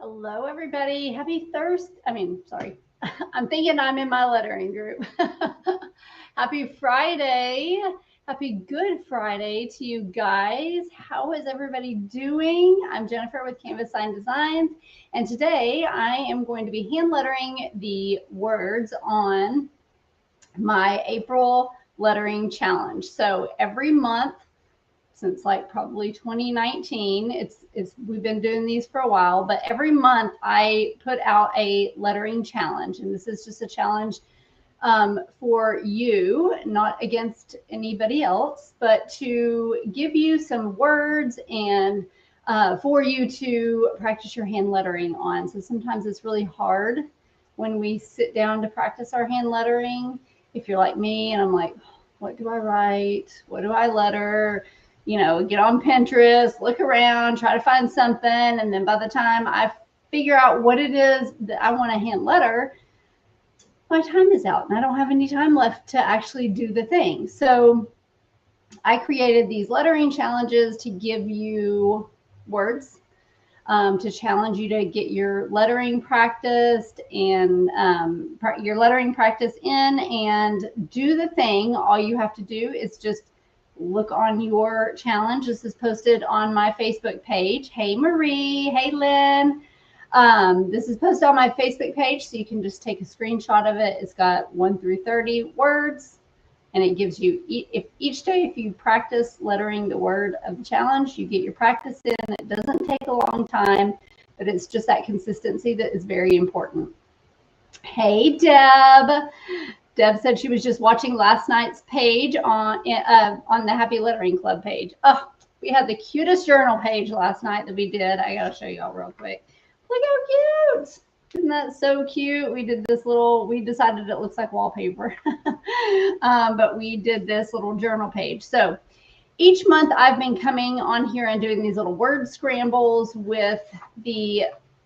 Hello, everybody. Happy Thursday. Sorry. I'm thinking I'm in my lettering group. Happy Friday. Happy Good Friday to you guys. How is everybody doing? I'm Jennifer with Canvas Sign Designs, and today I am going to be hand lettering the words on my April lettering challenge. So every month, since like probably 2019. It's we've been doing these for a while, but every month I put out a lettering challenge, and this is just a challenge for you, not against anybody else, but to give you some words and for you to practice your hand lettering on. So sometimes it's really hard when we sit down to practice our hand lettering. If you're like me and I'm like, what do I write? What do I letter? Get on Pinterest, look around, try to find something. And then by the time I figure out what it is that I want to hand letter, my time is out and I don't have any time left to actually do the thing. So I created these lettering challenges to give you words, to challenge you to get your lettering practiced and your lettering practice in and do the thing. All you have to do is just look on your challenge. This is posted on my Facebook page. Hey, Marie. Hey, Lynn. This is posted on my Facebook page, so you can just take a screenshot of it. It's got 1 through 30 words, and it gives you, if each day, if you practice lettering the word of the challenge, you get your practice in. It doesn't take a long time, but it's just that consistency that is very important. Hey, Deb. Deb said she was just watching last night's page on the Happy Lettering Club page. Oh, we had the cutest journal page last night that we did. I gotta show y'all real quick. Look how cute! Isn't that so cute? We did this little, we decided it looks like wallpaper, but we did this little journal page. So each month I've been coming on here and doing these little word scrambles with the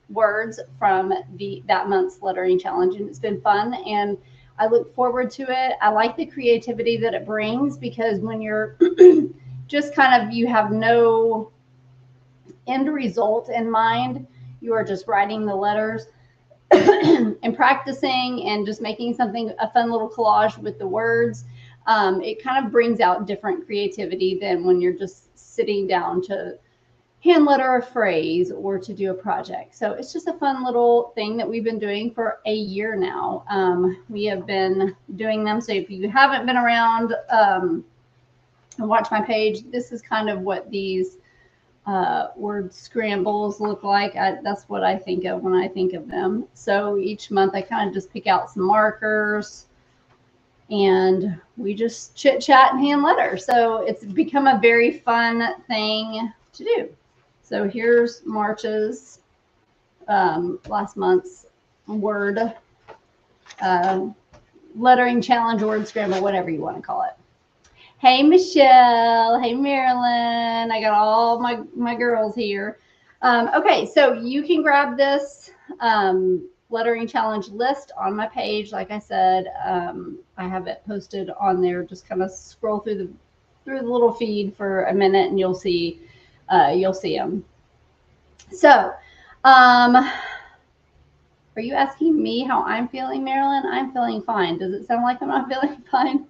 words from that month's lettering challenge, and it's been fun, and I look forward to it. I like the creativity that it brings, because when you're just kind of, you have no end result in mind, you are just writing the letters and practicing and just making something, a fun little collage with the words. It kind of brings out different creativity than when you're just sitting down to hand letter a phrase or to do a project. So it's just a fun little thing that we've been doing for a year now. We have been doing them. So if you haven't been around and watch my page, this is kind of what these word scrambles look like. That's what I think of when I think of them. So each month I kind of just pick out some markers and we just chit chat and hand letter. So it's become a very fun thing to do. So here's March's last month's word lettering challenge, word scramble, whatever you want to call it. Hey, Michelle. Hey, Marilyn. I got all my girls here. Okay, so you can grab this lettering challenge list on my page. Like I said, I have it posted on there. Just kind of scroll through the little feed for a minute, and you'll see them. So, are you asking me how I'm feeling, Marilyn? I'm feeling fine. Does it sound like I'm not feeling fine?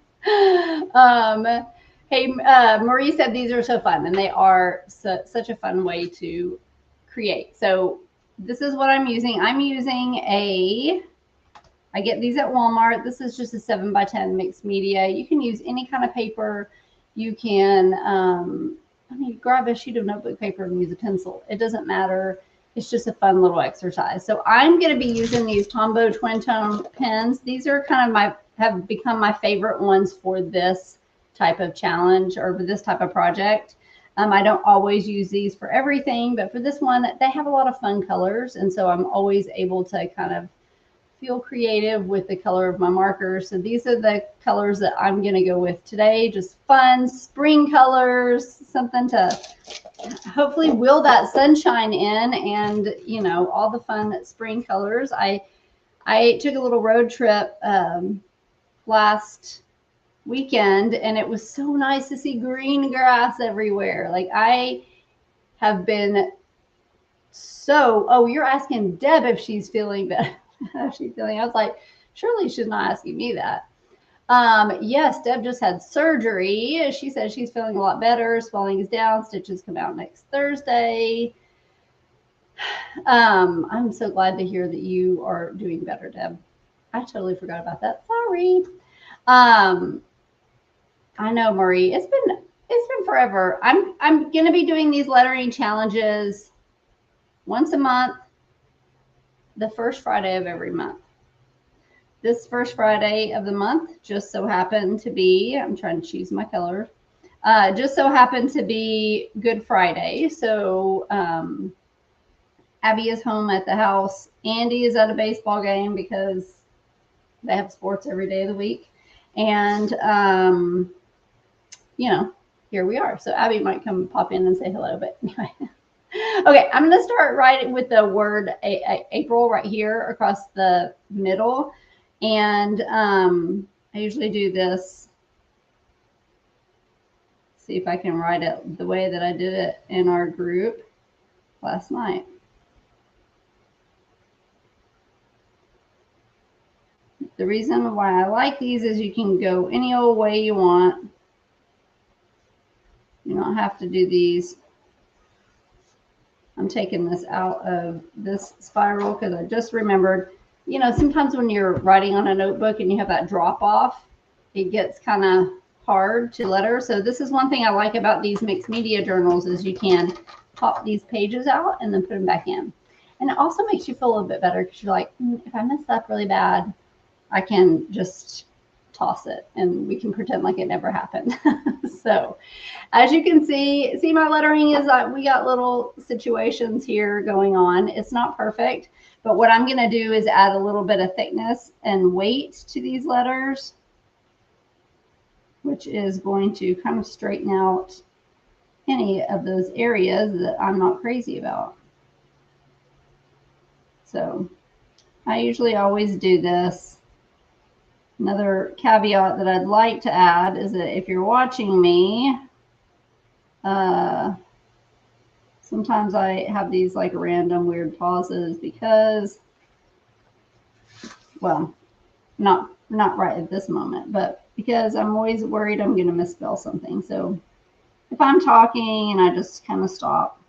Hey, Marie said these are so fun, and they are such a fun way to create. So this is what I'm using. I'm using I get these at Walmart. This is just a 7x10 mixed media. You can use any kind of paper. You can, grab a sheet of notebook paper and use a pencil. It doesn't matter. It's just a fun little exercise. So I'm going to be using these Tombow twin tone pens. These are kind of have become my favorite ones for this type of challenge or for this type of project. I don't always use these for everything, but for this one, they have a lot of fun colors. And so I'm always able to kind of feel creative with the color of my markers. So these are the colors that I'm going to go with today. Just fun spring colors, something to hopefully will that sunshine in, and all the fun spring colors. I took a little road trip last weekend, and it was so nice to see green grass everywhere. Like, I have been So, oh, you're asking Deb if she's feeling better. How she's feeling. I was like, surely she's not asking me that. Yes, Deb just had surgery. She said she's feeling a lot better. Swelling is down. Stitches come out next Thursday. I'm so glad to hear that you are doing better, Deb. I totally forgot about that. Sorry. I know, Marie. It's been forever. I'm gonna be doing these lettering challenges once a month, the first Friday of every month. This first Friday of the month just so happened to be, I'm trying to choose my color, just so happened to be Good Friday. So Abby is home at the house. Andy is at a baseball game because they have sports every day of the week. And, you know, here we are. So Abby might come pop in and say hello, but anyway. Okay, I'm going to start right with the word April right here across the middle. And I usually do this. See if I can write it the way that I did it in our group last night. The reason why I like these is you can go any old way you want. You don't have to do these. I'm taking this out of this spiral because I just remembered, you know, sometimes when you're writing on a notebook and you have that drop off, it gets kind of hard to letter. So this is one thing I like about these mixed media journals is you can pop these pages out and then put them back in. And it also makes you feel a little bit better because you're like, if I mess up really bad, I can just toss it and we can pretend like it never happened. So as you can see my lettering is we got little situations here going on. It's not perfect, but what I'm going to do is add a little bit of thickness and weight to these letters, which is going to kind of straighten out any of those areas that I'm not crazy about. So I usually always do this. Another caveat that I'd like to add is that if you're watching me, sometimes I have these like random weird pauses because, well, not right at this moment, but because I'm always worried I'm going to misspell something. So if I'm talking and I just kind of stop,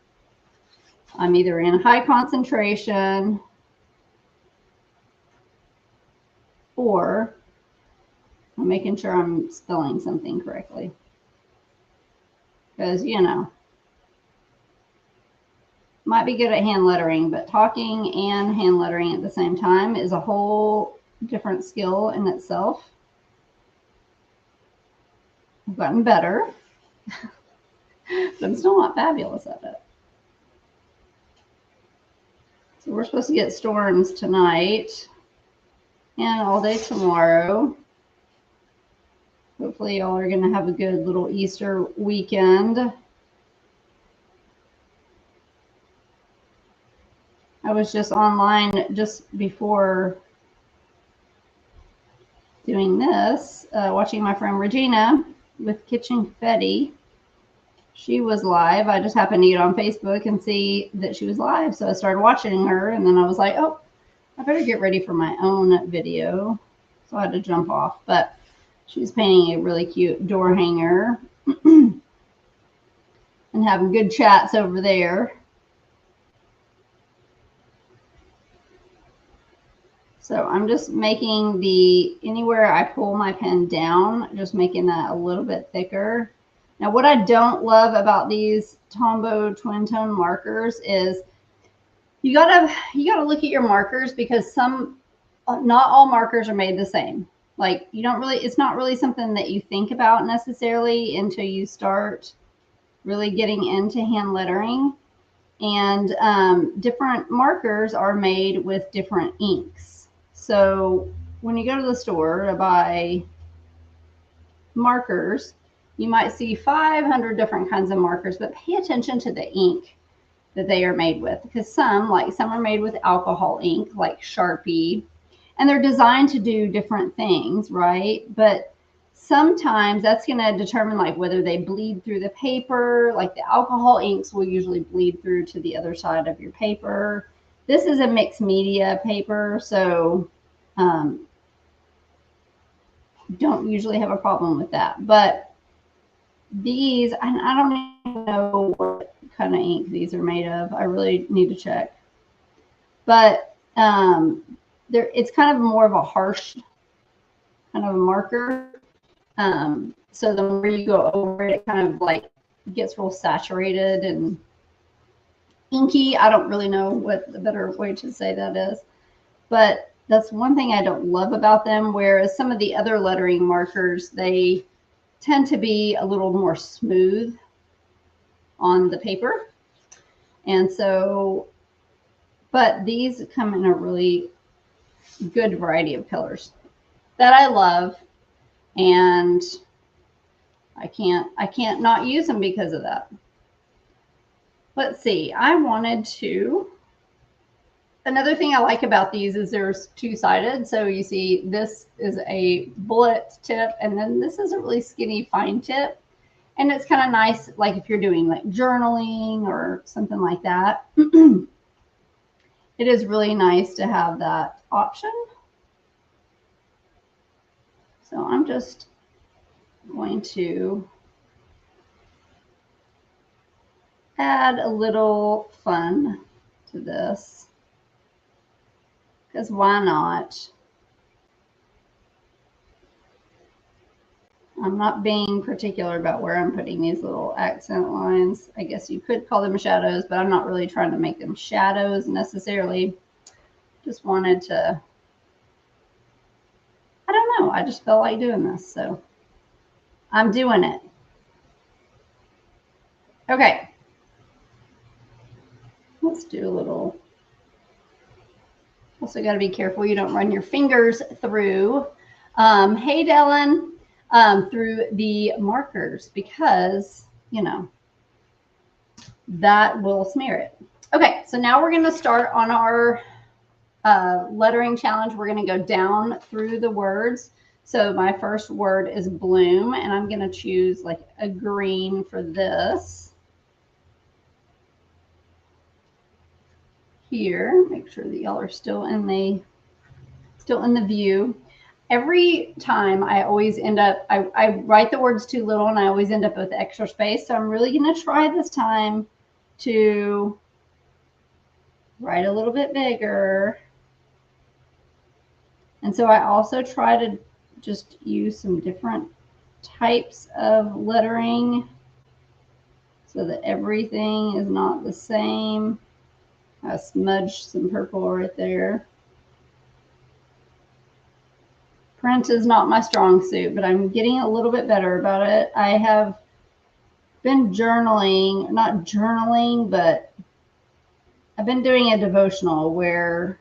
I'm either in high concentration or I'm making sure I'm spelling something correctly. Because, you know, might be good at hand lettering, but talking and hand lettering at the same time is a whole different skill in itself. I've gotten better, but I'm still not fabulous at it. So we're supposed to get storms tonight and all day tomorrow. Hopefully y'all are going to have a good little Easter weekend. I was just online just before doing this, watching my friend Regina with Kitchen Confetti. She was live. I just happened to get on Facebook and see that she was live. So I started watching her and then I was like, oh, I better get ready for my own video. So I had to jump off. But she was painting a really cute door hanger and having good chats over there. So I'm just making anywhere I pull my pen down, just making that a little bit thicker. Now, what I don't love about these Tombow twin tone markers is you gotta look at your markers because not all markers are made the same. Like it's not really something that you think about necessarily until you start really getting into hand lettering. And different markers are made with different inks. So when you go to the store to buy markers, you might see 500 different kinds of markers, but pay attention to the ink that they are made with, because some are made with alcohol ink, like Sharpie, and they're designed to do different things, right? But sometimes that's going to determine like whether they bleed through the paper. Like the alcohol inks will usually bleed through to the other side of your paper. This is a mixed media paper, so don't usually have a problem with that. But these, I don't even know what kind of ink these are made of. I really need to check. But it's kind of more of a harsh kind of a marker. So the more you go over it, it kind of like gets real saturated and inky. I don't really know what the better way to say that is. But that's one thing I don't love about them, whereas some of the other lettering markers, they tend to be a little more smooth on the paper. And so, but these come in a really good variety of colors that I love, and I can't not use them because of that. Let's see, another thing I like about these is there's two-sided. So you see this is a bullet tip, and then this is a really skinny fine tip. And it's kind of nice, like if you're doing like journaling or something like that. It is really nice to have that option. So I'm just going to add a little fun to this, because why not? I'm not being particular about where I'm putting these little accent lines. I guess you could call them shadows, but I'm not really trying to make them shadows necessarily. Just wanted to, I don't know, I just felt like doing this, so I'm doing it. Okay. Let's do a little, also got to be careful you don't run your fingers through, hey Dylan, through the markers, because, you know, that will smear it. Okay, so now we're going to start on our lettering challenge. We're going to go down through the words. So my first word is bloom, and I'm going to choose like a green for this. Here, make sure that y'all are still in the view. Every time I always end up, I write the words too little, and I always end up with extra space. So I'm really going to try this time to write a little bit bigger. And so I also try to just use some different types of lettering so that everything is not the same. I smudged some purple right there. Print is not my strong suit, but I'm getting a little bit better about it. I have been journaling, not journaling, but I've been doing a devotional where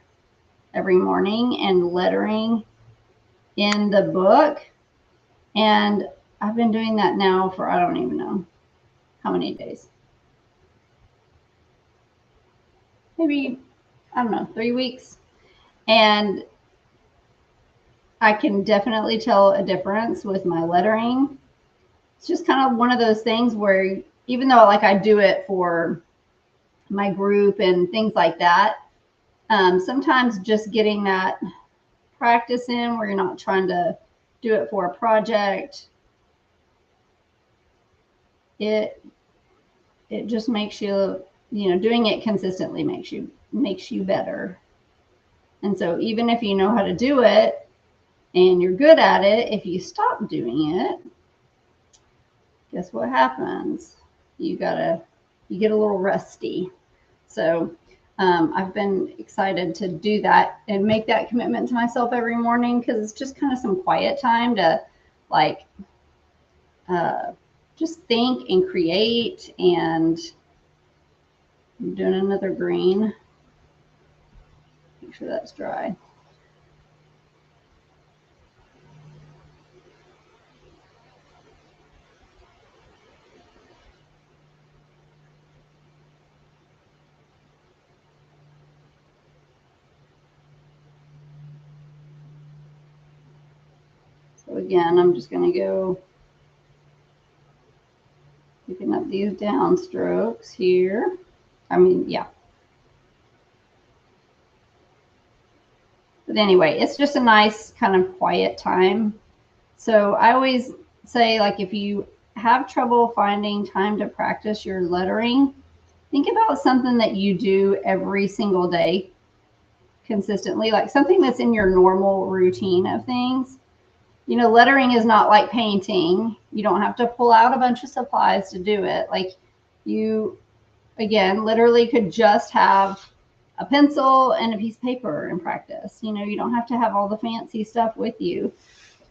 every morning and lettering in the book. And I've been doing that now for, I don't even know how many days. Maybe, I don't know, 3 weeks. And I can definitely tell a difference with my lettering. It's just kind of one of those things where even though like I do it for my group and things like that, sometimes just getting that practice in where you're not trying to do it for a project, it just makes you, you know, doing it consistently makes you better. And so even if you know how to do it and you're good at it, if you stop doing it, guess what happens? You get a little rusty. So I've been excited to do that and make that commitment to myself every morning, because it's just kind of some quiet time to like just think and create. And I'm doing another green. Make sure that's dry. So again, I'm just going to go picking up these downstrokes here. Yeah. But anyway, it's just a nice kind of quiet time. So I always say, like, if you have trouble finding time to practice your lettering, think about something that you do every single day consistently, like something that's in your normal routine of things. You know, lettering is not like painting. You don't have to pull out a bunch of supplies to do it. Like, you, again, literally could just have a pencil and a piece of paper and practice. You know, you don't have to have all the fancy stuff with you.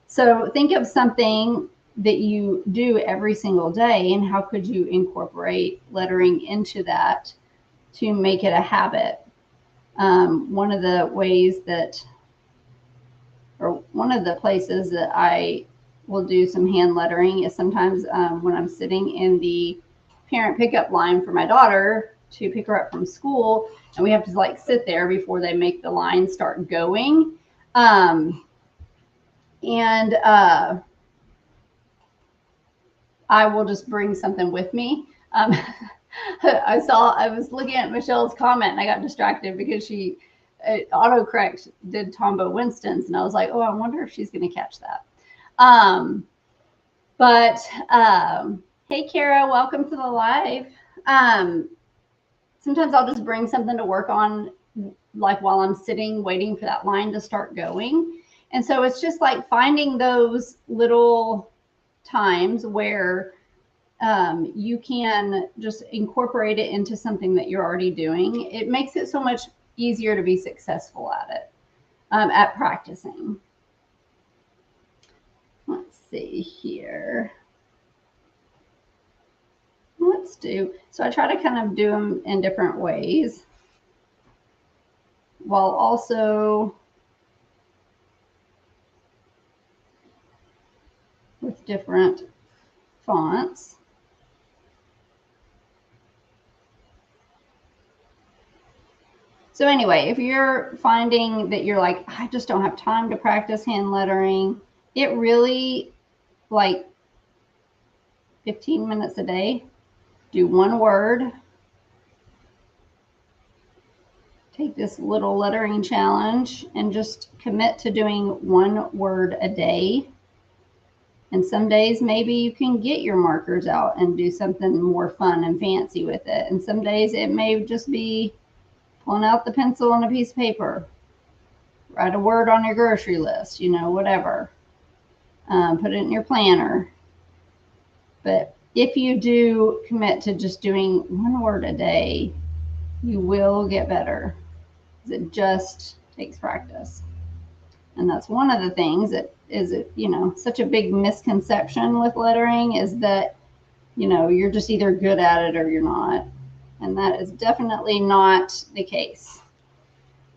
So think of something that you do every single day, and how could you incorporate lettering into that to make it a habit. One of the ways that, or one of the places that I will do some hand lettering is sometimes when I'm sitting in the parent pickup line for my daughter to pick her up from school, and we have to like sit there before they make the line start going. I will just bring something with me. I was looking at Michelle's comment and I got distracted because she autocorrect did Tombo Winston's, and I was like, oh, I wonder if she's going to catch that. Hey, Kara, welcome to the live. Sometimes I'll just bring something to work on, like while I'm sitting waiting for that line to start going. And so it's just like finding those little times where you can just incorporate it into something that you're already doing. It makes it so much easier to be successful at it, at practicing. Let's see here. So I try to kind of do them in different ways while also with different fonts. So anyway, if you're finding that you're like, I just don't have time to practice hand lettering, it really, like 15 minutes a day, do one word. Take this little lettering challenge and just commit to doing one word a day. And some days maybe you can get your markers out and do something more fun and fancy with it. And some days it may just be pulling out the pencil and a piece of paper. Write a word on your grocery list, you know, whatever. Put it in your planner. But if you do commit to just doing one word a day, you will get better. It just takes practice. And that's one of the things that is, you know, such a big misconception with lettering, is that, you know, you're just either good at it or you're not. And that is definitely not the case.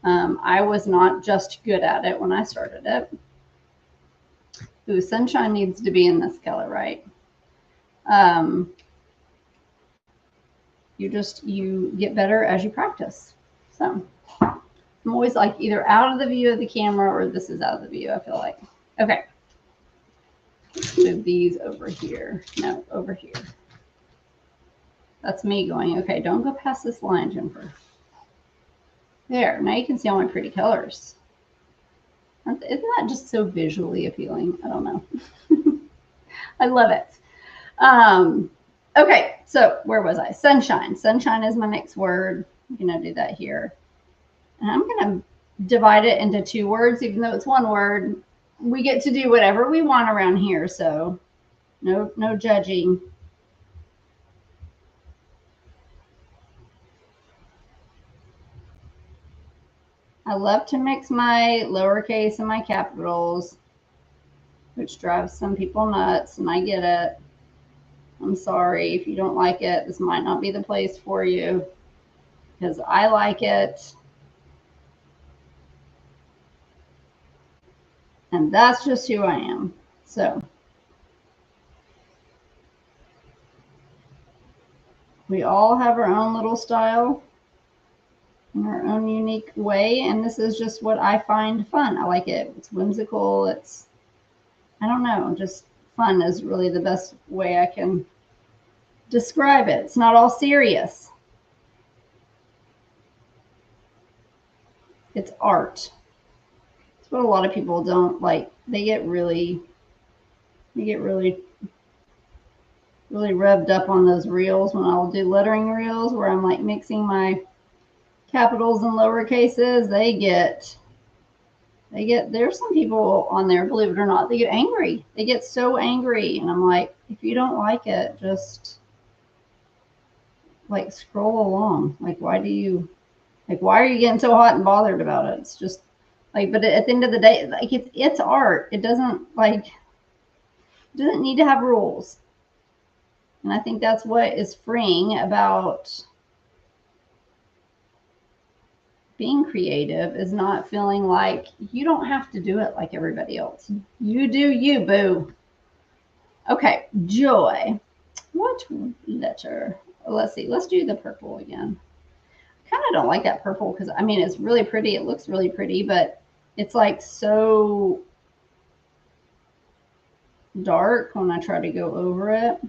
I was not just good at it when I started it. Ooh, sunshine needs to be in this color, right? You get better as you practice. So I'm always like either out of the view of the camera or this is out of the view, I feel like. Okay. Let's move these over here. No, over here. That's me going, okay, don't go past this line, Jennifer. There, now you can see all my pretty colors. Isn't that just so visually appealing? I don't know. I love it. Okay, so where was I? Sunshine. Sunshine is my next word. I'm going to do that here. And I'm going to divide it into two words, even though it's one word. We get to do whatever we want around here, so no judging. I love to mix my lowercase and my capitals, which drives some people nuts, and I get it. I'm sorry if you don't like it. This might not be the place for you, because I like it. And that's just who I am. So we all have our own little style in our own unique way, and this is just what I find fun. I like it. It's whimsical. It's I don't know, just fun is really the best way I can describe it. It's not all serious. It's art. It's what a lot of people don't like. They get really really revved up on those reels when I'll do lettering reels where I'm like mixing my capitals and lower cases. There's some people on there, believe it or not, they get angry. They get so angry. And I'm like, if you don't like it, just like scroll along. Like, why are you getting so hot and bothered about it? It's just like, but at the end of the day, like it's art. It doesn't need to have rules. And I think that's what is freeing about being creative, is not feeling like you don't have to do it like everybody else. You do you, boo. Okay, Joy. What letter? Let's see. Let's do the purple again. I kind of don't like that purple because, I mean, it's really pretty. It looks really pretty, but it's like so dark when I try to go over it.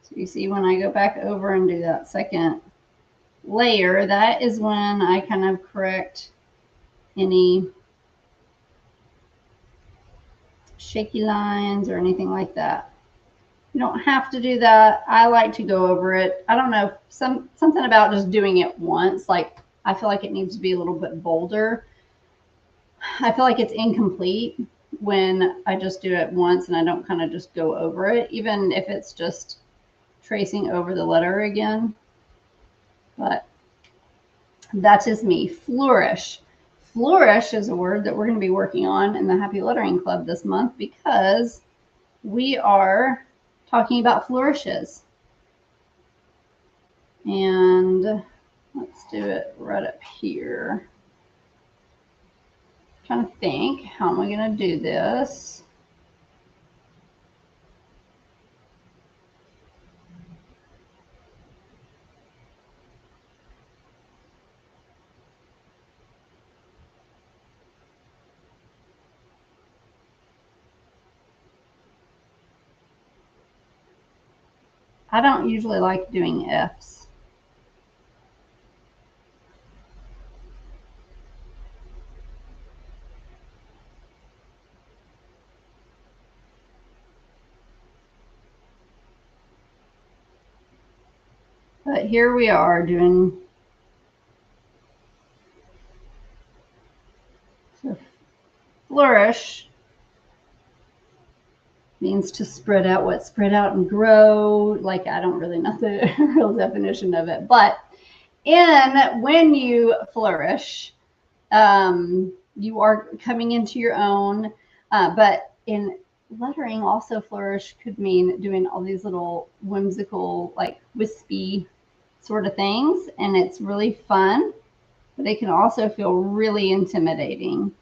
So you see when I go back over and do that second layer, that is when I kind of correct any shaky lines or anything like that. You don't have to do that. I like to go over it. I don't know, something about just doing it once. Like, I feel like it needs to be a little bit bolder. I feel like it's incomplete when I just do it once and I don't kind of just go over it, even if it's just tracing over the letter again. But that's just me. Flourish. Flourish is a word that we're going to be working on in the Happy Lettering Club this month because we are talking about flourishes. And let's do it right up here. I'm trying to think, how am I going to do this? I don't usually like doing F's. But here we are doing so flourish means to spread out. What spread out and grow? Like, I don't really know the real definition of it, but when you flourish, you are coming into your own. But in lettering, also flourish could mean doing all these little whimsical, like wispy sort of things, and it's really fun. But it can also feel really intimidating.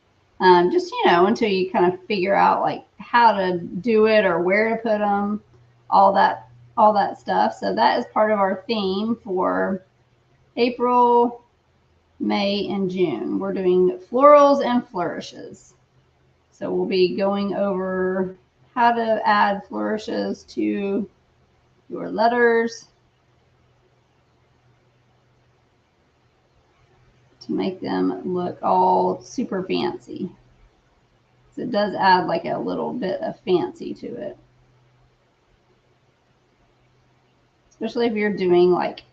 Just, until you kind of figure out like how to do it or where to put them, all that stuff. So that is part of our theme for April, May, and June. We're doing florals and flourishes. So we'll be going over how to add flourishes to your letters to make them look all super fancy. So it does add like a little bit of fancy to it. Especially if you're doing like,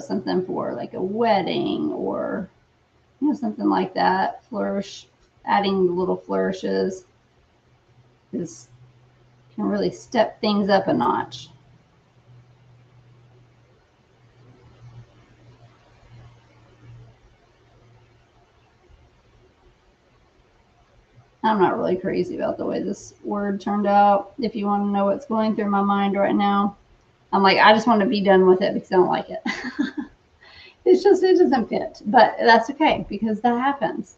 something for like a wedding or, something like that. Flourish, adding little flourishes can really step things up a notch. I'm not really crazy about the way this word turned out. If you want to know what's going through my mind right now, I'm like, I just want to be done with it because I don't like it. It's just, it doesn't fit. But that's okay because that happens.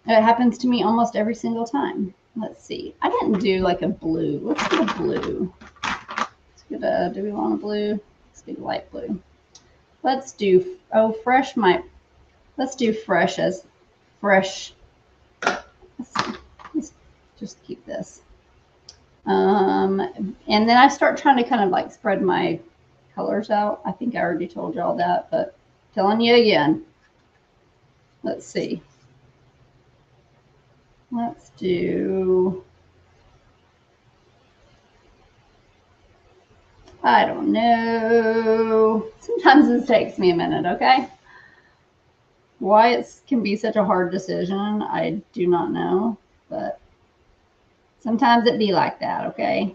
It happens to me almost every single time. Let's see. I didn't do like a blue. Let's get a blue. Let's get a, do we want a blue? Let's do light blue. Let's do, oh, fresh might, let's do fresh as fresh. Let's just keep this. And then I start trying to kind of like spread my colors out. I think I already told you all that, but telling you again. Let's see. Let's do, I don't know. Sometimes this takes me a minute, okay? Why it can be such a hard decision, I do not know, but sometimes it be like that, okay?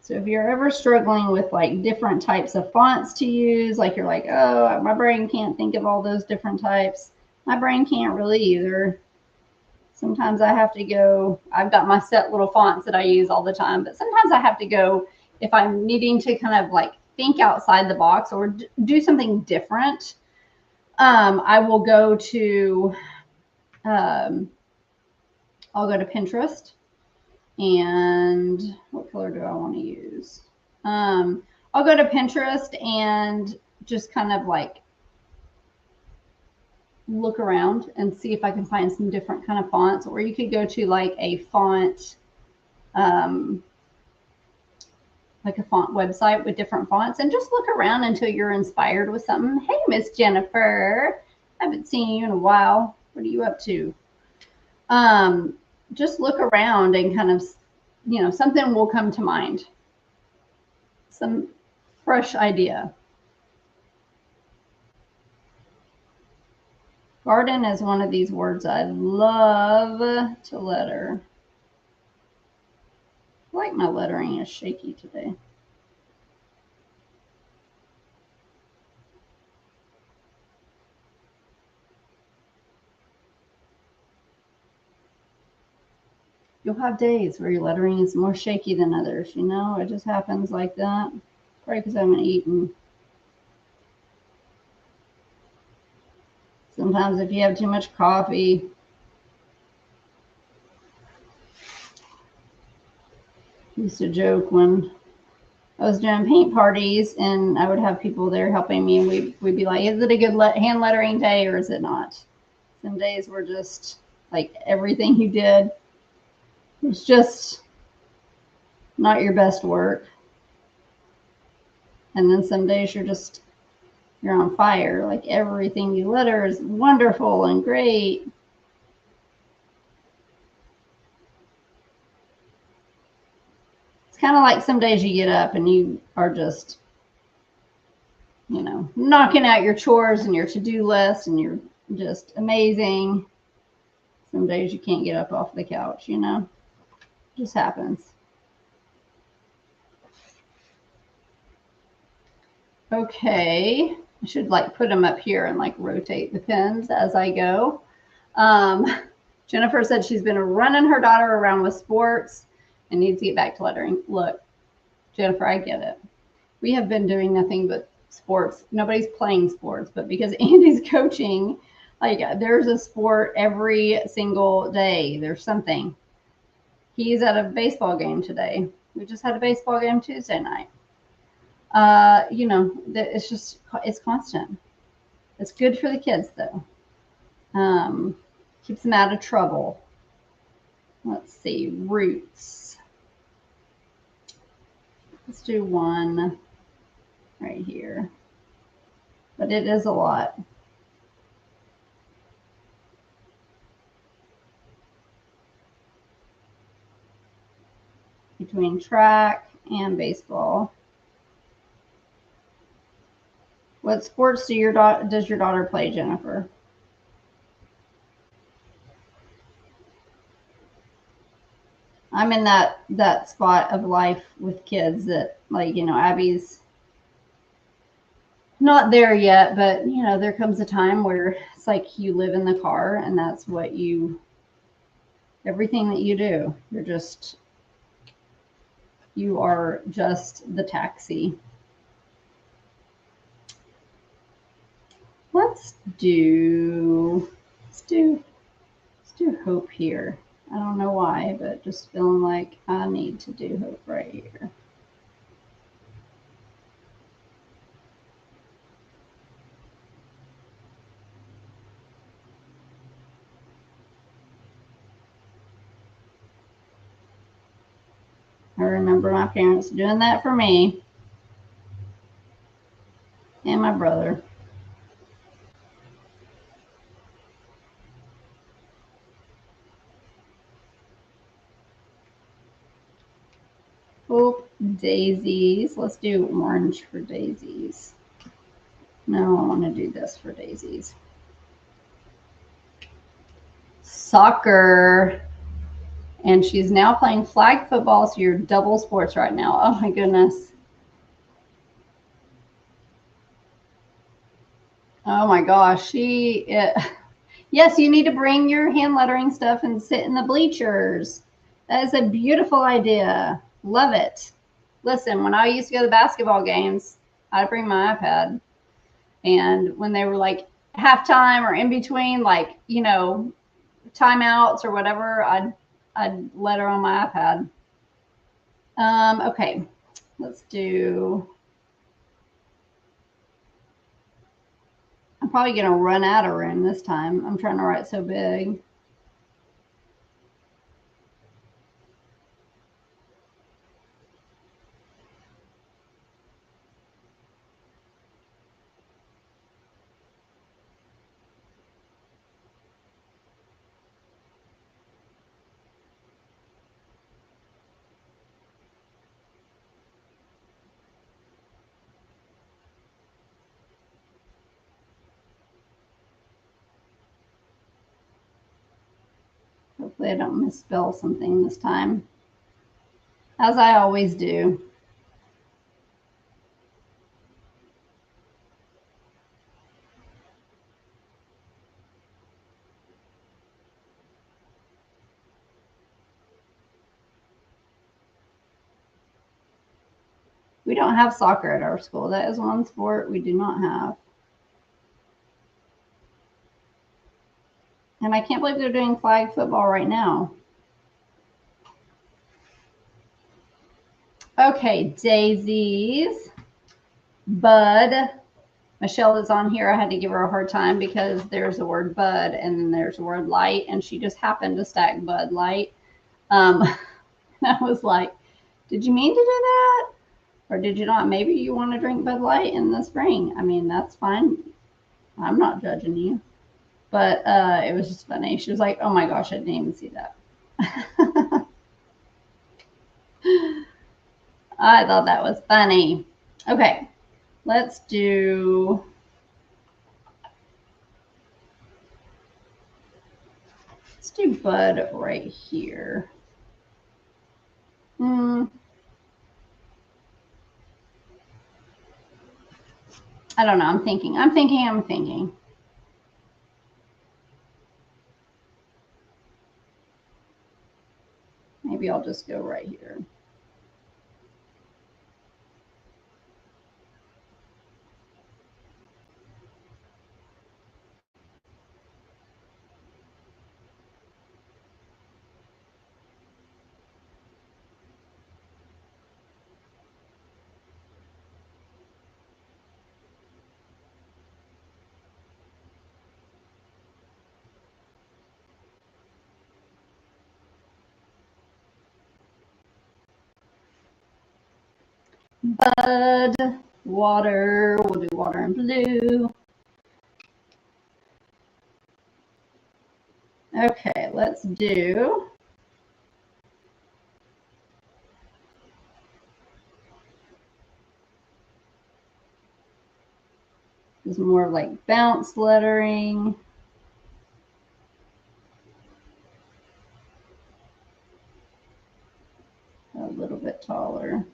So if you're ever struggling with like different types of fonts to use, like you're like, oh, my brain can't think of all those different types. My brain can't really either. Sometimes I have to go, I've got my set little fonts that I use all the time, but sometimes I have to go if I'm needing to kind of like think outside the box or do something different. I will go to, I'll go to Pinterest. And what color do I want to use? I'll go to Pinterest and just kind of like look around and see if I can find some different kind of fonts. Or you could go to like a font, website with different fonts and just look around until you're inspired with something. Hey, Miss Jennifer, I haven't seen you in a while. What are you up to? Just look around and kind of, you know, something will come to mind. Some fresh idea. Garden is one of these words I love to letter. I like my lettering is shaky today. You'll have days where your lettering is more shaky than others, you know? It just happens like that. Probably because I haven't eaten. Sometimes if you have too much coffee. I used to joke when I was doing paint parties and I would have people there helping me and we'd be like, is it a good hand lettering day or is it not? Some days were just like everything you did was just not your best work. And then some days you're on fire. Like everything you letter is wonderful and great. It's kind of like some days you get up and you are just, you know, knocking out your chores and your to-do list and you're just amazing. Some days you can't get up off the couch, you know, it just happens. Okay, I should like put them up here and like rotate the pins as I go. Jennifer said she's been running her daughter around with sports and needs to get back to lettering. Look, Jennifer, I get it. We have been doing nothing but sports. Nobody's playing sports, but because Andy's coaching, like there's a sport every single day. There's something. He's at a baseball game today. We just had a baseball game Tuesday night. You know, it's just, it's constant. It's good for the kids though. Keeps them out of trouble. Let's see, roots. Let's do one right here. But it is a lot. Between track and baseball. What sports does your daughter play, Jennifer? I'm in that spot of life with kids that, like, Abby's not there yet, but there comes a time where it's like you live in the car and that's what everything that you do. You are just the taxi. Let's do hope here. I don't know why, but just feeling like I need to do hope right here. I remember my parents doing that for me and my brother. Hope daisies. Let's do orange for daisies. No, I want to do this for daisies. Soccer. And she's now playing flag football, so you're double sports right now. Oh my goodness. Oh my gosh. Yes, you need to bring your hand lettering stuff and sit in the bleachers. That is a beautiful idea. Love it. Listen, when I used to go to basketball games, I'd bring my iPad. And when they were like halftime or in between, like, timeouts or whatever, I'd letter on my iPad. Okay, let's do. I'm probably going to run out of room this time. I'm trying to write so big. Hopefully I don't misspell something this time, as I always do. We don't have soccer at our school. That is one sport we do not have. And I can't believe they're doing flag football right now. Okay, daisies. Bud. Michelle is on here. I had to give her a hard time because there's the word bud and then there's the word light, and she just happened to stack Bud Light. I was like, did you mean to do that? Or did you not? Maybe you want to drink Bud Light in the spring. I mean, that's fine. I'm not judging you. But it was just funny. She was like, oh my gosh, I didn't even see that. I thought that was funny. Okay, let's do. Let's do Bud right here. I don't know. I'm thinking. Maybe I'll just go right here. Bud, water. We'll do water and blue. Okay, let's do. This is more like bounce lettering. little bit taller.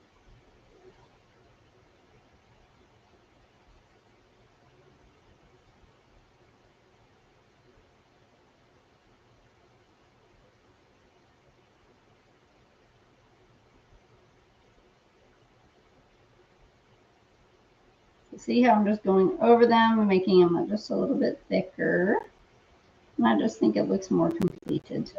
See how I'm just going over them and making them just a little bit thicker. And I just think it looks more completed.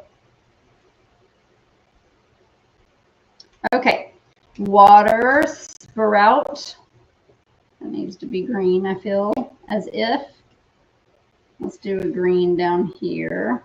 Okay, water sprout. That needs to be green, I feel, as if. Let's do a green down here.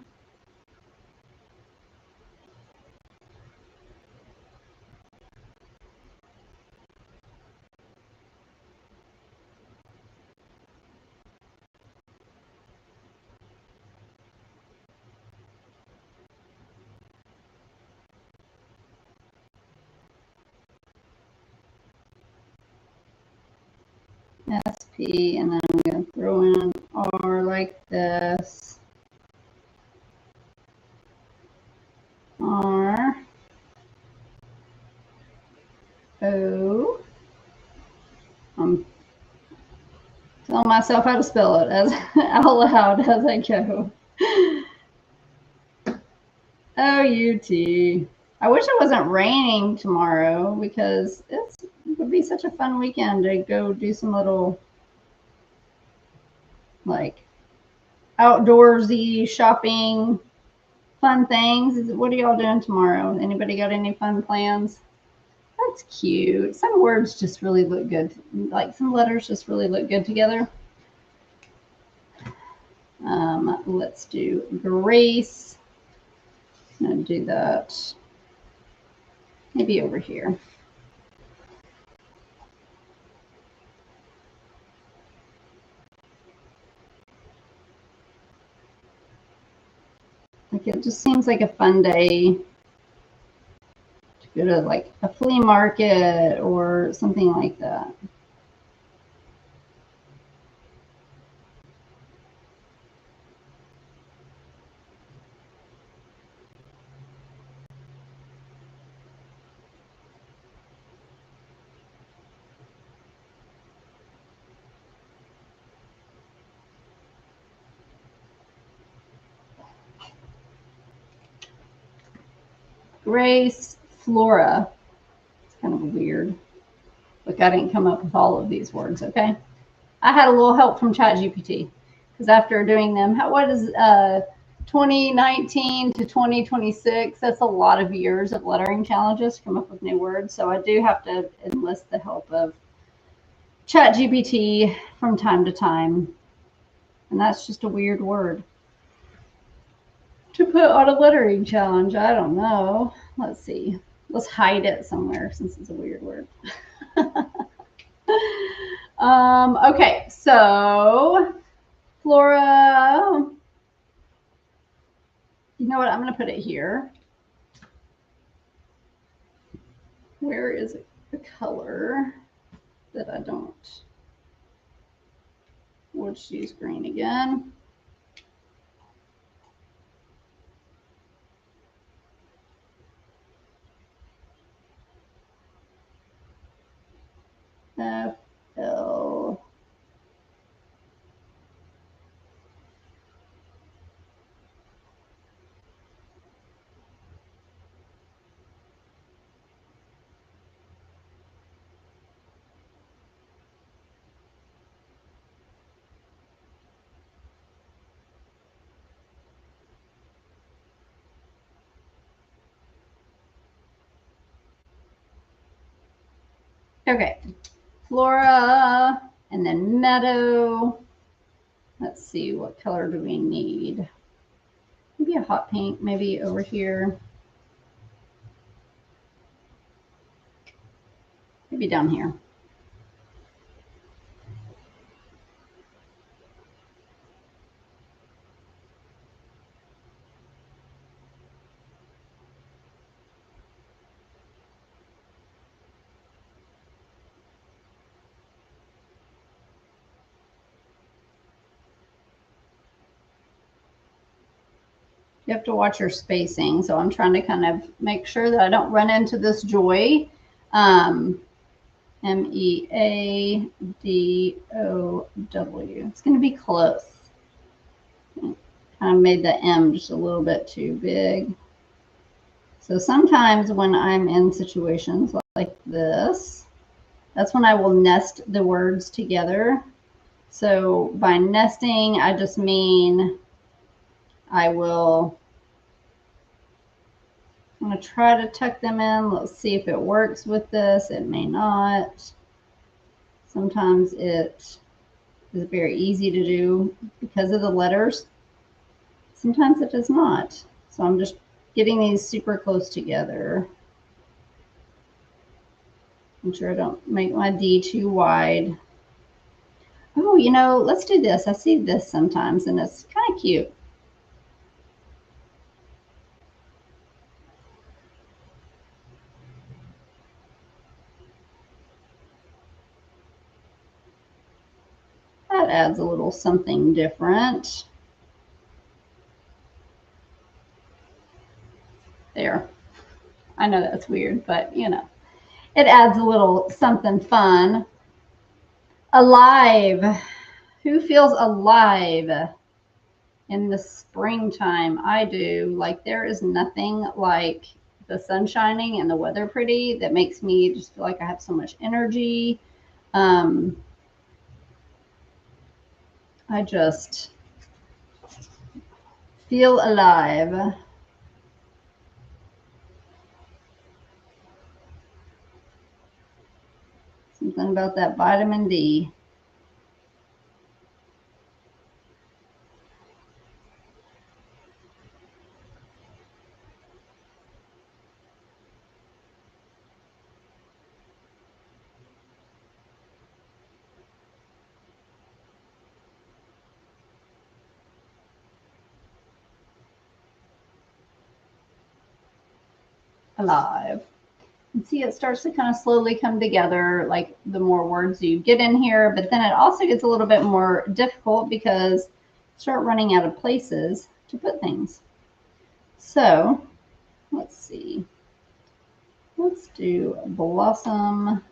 SP, and then I'm going to throw in R like this. R O. I'm telling myself how to spell it as out loud as I go. O-U-T. I wish it wasn't raining tomorrow because it would be such a fun weekend to go do some little like outdoorsy shopping, fun things. What are y'all doing tomorrow? Anybody got any fun plans? That's cute. Some words just really look good. Like some letters just really look good together. Let's do Grace. I'm going to do that maybe over here. Like it just seems like a fun day to go to like a flea market or something like that. Grace Flora. It's kind of weird. Look, I didn't come up with all of these words, okay? I had a little help from ChatGPT because after doing them, what is 2019 to 2026? That's a lot of years of lettering challenges to come up with new words. So I do have to enlist the help of ChatGPT from time to time. And that's just a weird word to put on a lettering challenge. I don't know. Let's see. Let's hide it somewhere since it's a weird word. Okay, so Flora, you know what? I'm going to put it here. Where is it? The color that I don't. We'll just use green again. FL. Okay, Flora, and then Meadow. Let's see, what color do we need? Maybe a hot pink, maybe over here. Maybe down here. You have to watch your spacing. So I'm trying to kind of make sure that I don't run into this joy. Meadow. It's going to be close. Kind of made the M just a little bit too big. So sometimes when I'm in situations like this, that's when I will nest the words together. So by nesting, I just mean I'm going to try to tuck them in. Let's see if it works with this. It may not. Sometimes it is very easy to do because of the letters. Sometimes it does not. So I'm just getting these super close together. Make sure I don't make my D too wide. Oh, you know, let's do this. I see this sometimes and it's kind of cute. That adds a little something different. There. I know that's weird, but you know, it adds a little something fun. Alive. Who feels alive in the springtime? I do. Like, there is nothing like the sun shining and the weather pretty that makes me just feel like I have so much energy. I just feel alive. Something about that vitamin D. Alive. And see, it starts to kind of slowly come together, like the more words you get in here, but then it also gets a little bit more difficult because you start running out of places to put things. So let's see. Let's do blossom.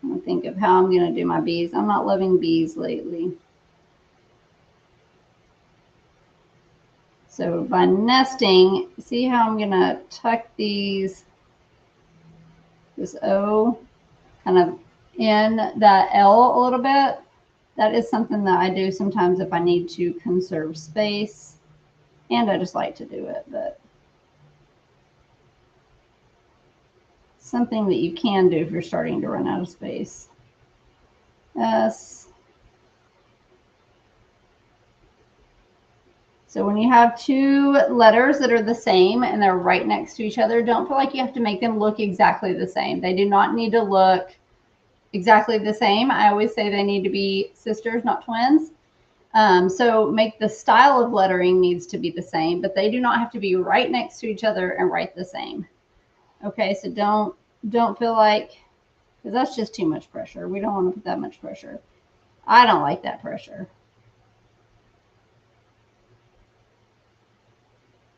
Trying to think of how I'm going to do my bees. I'm not loving bees lately. So by nesting, see how I'm going to tuck these, this O, kind of in that L a little bit. That is something that I do sometimes if I need to conserve space. And I just like to do it, but something that you can do if you're starting to run out of space. S. So when you have two letters that are the same and they're right next to each other, don't feel like you have to make them look exactly the same. They do not need to look exactly the same. I always say they need to be sisters, not twins. So make the style of lettering needs to be the same, but they do not have to be right next to each other and write the same. Okay, so don't feel like, because that's just too much pressure. We don't want to put that much pressure. I don't like that pressure.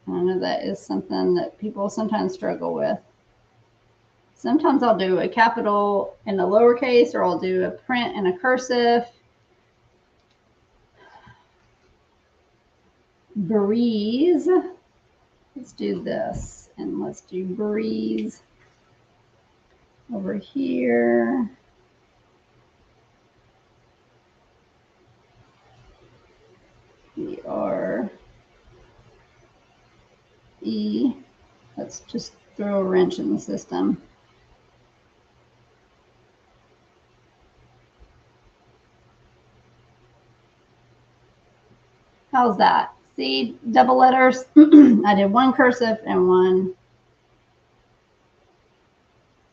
I know that is something that people sometimes struggle with. Sometimes I'll do a capital in a lowercase, or I'll do a print in a cursive. Breeze. Let's do this, and let's do breeze over here. B-R-E. Let's just throw a wrench in the system. How's that? See, double letters. I did one cursive and one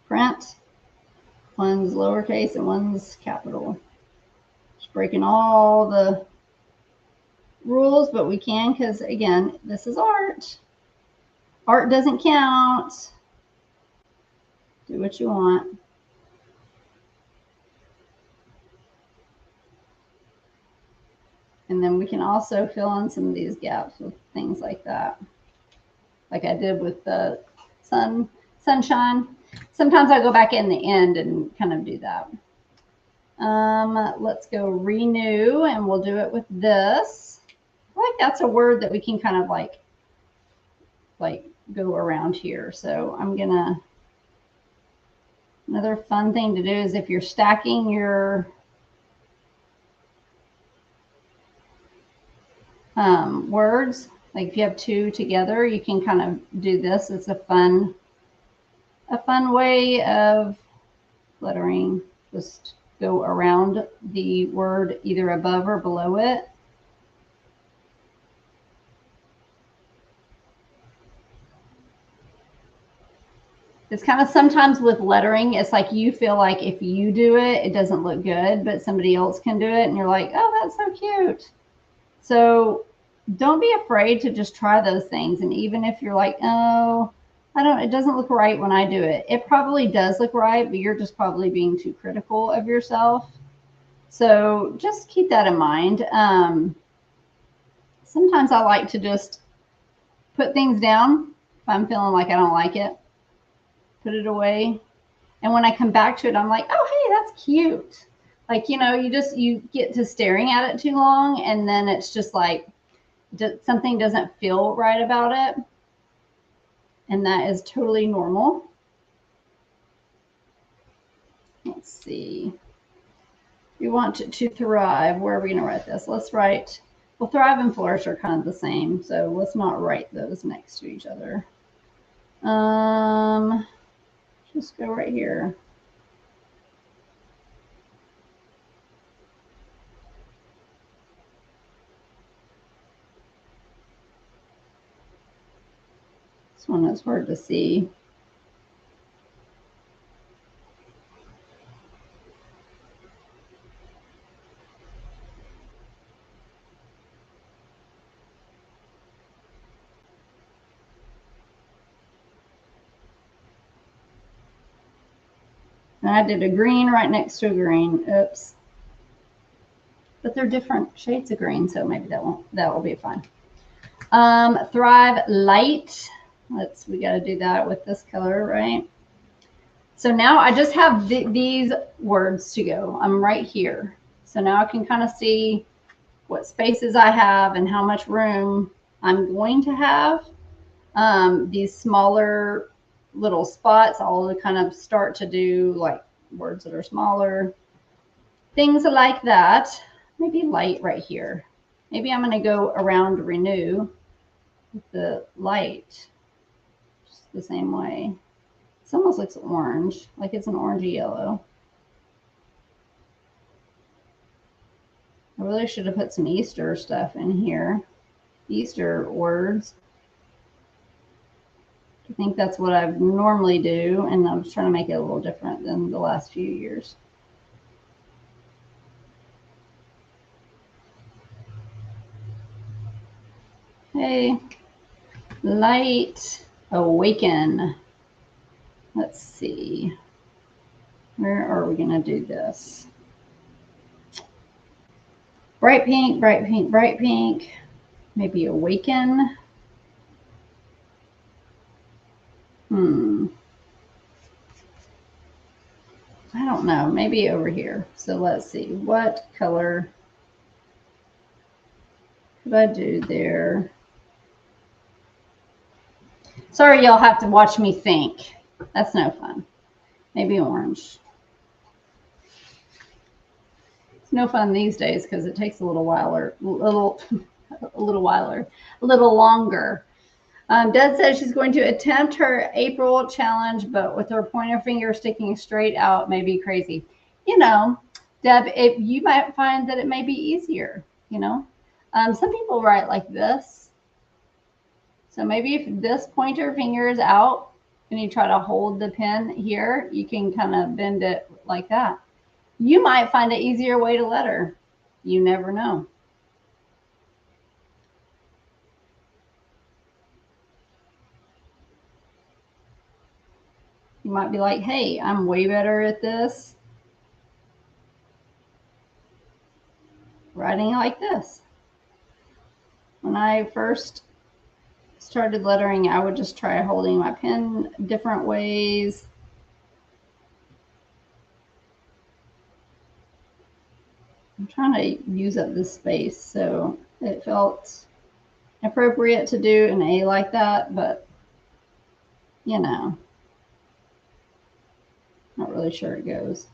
print. One's lowercase and one's capital. Just breaking all the rules, but we can because, again, this is art. Art doesn't count. Do what you want. And then we can also fill in some of these gaps with things like that. Like I did with the sunshine. Sometimes I go back in the end and kind of do that. Let's go renew, and we'll do it with this. I like that's a word that we can kind of like go around here. So I'm gonna, another fun thing to do is if you're stacking your words, like if you have two together, you can kind of do this. It's a fun way of lettering. Just go around the word either above or below it. It's kind of sometimes with lettering, it's like you feel like if you do it, it doesn't look good, but somebody else can do it, and you're like, oh, that's so cute. So don't be afraid to just try those things. And even if you're like, oh, it doesn't look right when I do it. It probably does look right, but you're just probably being too critical of yourself. So just keep that in mind. Sometimes I like to just put things down if I'm feeling like I don't like it. Put it away. And when I come back to it, I'm like, oh, hey, that's cute. Like, you get to staring at it too long, and then it's just like something doesn't feel right about it. And that is totally normal. Let's see. We want to thrive. Where are we going to write this? Let's write, well, thrive and flourish are kind of the same. So let's not write those next to each other. Just go right here. This one is hard to see. And I did a green right next to a green. Oops. But they're different shades of green, so maybe that will be fine. Thrive light. We got to do that with this color, right? So now I just have these words to go. I'm right here. So now I can kind of see what spaces I have and how much room I'm going to have. These smaller little spots, I'll kind of start to do like words that are smaller, things like that. Maybe light right here. Maybe I'm going to go around renew with the light just the same way. It almost looks orange, like it's an orangey yellow. I really should have put some Easter stuff in here. Easter words. I think that's what I normally do, and I'm just trying to make it a little different than the last few years. Okay, light, awaken. Let's see. Where are we going to do this? Bright pink, bright pink, bright pink. Maybe awaken. I don't know. Maybe over here. So let's see. What color could I do there? Sorry, y'all have to watch me think. That's no fun. Maybe orange. It's no fun these days because it takes a little longer. Deb says she's going to attempt her April challenge, but with her pointer finger sticking straight out may be crazy. Deb, you might find that it may be easier. Some people write like this. So maybe if this pointer finger is out and you try to hold the pen here, you can kind of bend it like that. You might find an easier way to letter. You never know. You might be like, hey, I'm way better at this writing like this. When I first started lettering, I would just try holding my pen different ways. I'm trying to use up this space, so it felt appropriate to do an A like that, but you know, not really sure it goes.